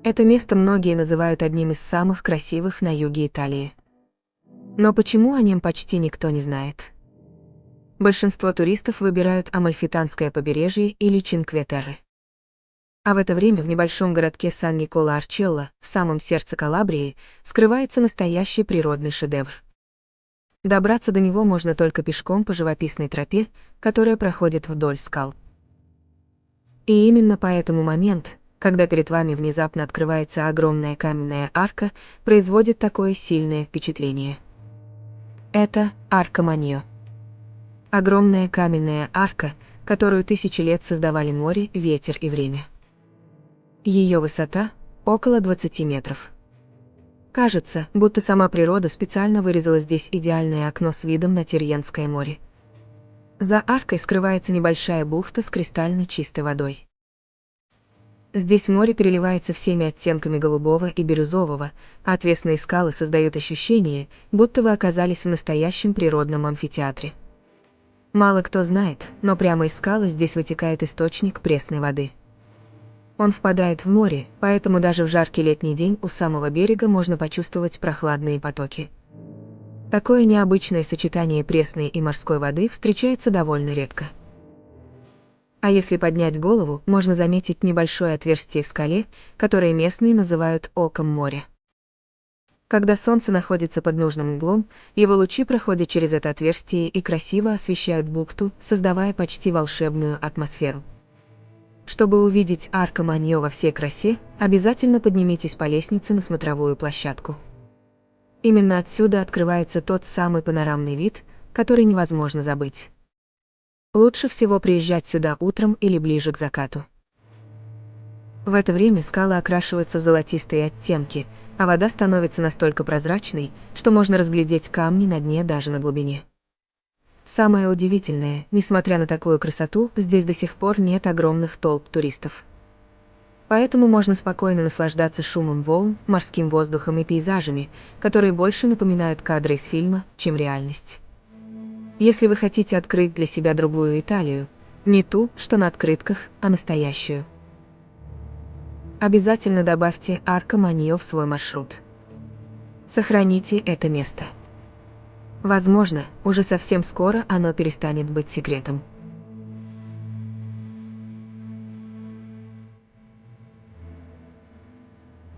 Это место многие называют одним из самых красивых на юге Италии. Но почему о нем почти никто не знает? Большинство туристов выбирают Амальфитанское побережье или Чинкве-Терре. А в это время в небольшом городке Сан-Никола-Арчелло, в самом сердце Калабрии, скрывается настоящий природный шедевр. Добраться до него можно только пешком по живописной тропе, которая проходит вдоль скал. И именно поэтому момент, когда перед вами внезапно открывается огромная каменная арка, производит такое сильное впечатление. Это арка Маньо. Огромная каменная арка, которую тысячи лет создавали море, ветер и время. Ее высота – около 20 метров. Кажется, будто сама природа специально вырезала здесь идеальное окно с видом на Тирренское море. За аркой скрывается небольшая бухта с кристально чистой водой. Здесь море переливается всеми оттенками голубого и бирюзового, а отвесные скалы создают ощущение, будто вы оказались в настоящем природном амфитеатре. Мало кто знает, но прямо из скалы здесь вытекает источник пресной воды. Он впадает в море, поэтому даже в жаркий летний день у самого берега можно почувствовать прохладные потоки. Такое необычное сочетание пресной и морской воды встречается довольно редко. А если поднять голову, можно заметить небольшое отверстие в скале, которое местные называют оком моря. Когда солнце находится под нужным углом, его лучи проходят через это отверстие и красиво освещают бухту, создавая почти волшебную атмосферу. Чтобы увидеть арка Маньо во всей красе, обязательно поднимитесь по лестнице на смотровую площадку. Именно отсюда открывается тот самый панорамный вид, который невозможно забыть. Лучше всего приезжать сюда утром или ближе к закату. В это время скалы окрашиваются в золотистые оттенки, а вода становится настолько прозрачной, что можно разглядеть камни на дне даже на глубине. Самое удивительное, несмотря на такую красоту, здесь до сих пор нет огромных толп туристов. Поэтому можно спокойно наслаждаться шумом волн, морским воздухом и пейзажами, которые больше напоминают кадры из фильма, чем реальность. Если вы хотите открыть для себя другую Италию, не ту, что на открытках, а настоящую, обязательно добавьте арка Маньо в свой маршрут. Сохраните это место. Возможно, уже совсем скоро оно перестанет быть секретом.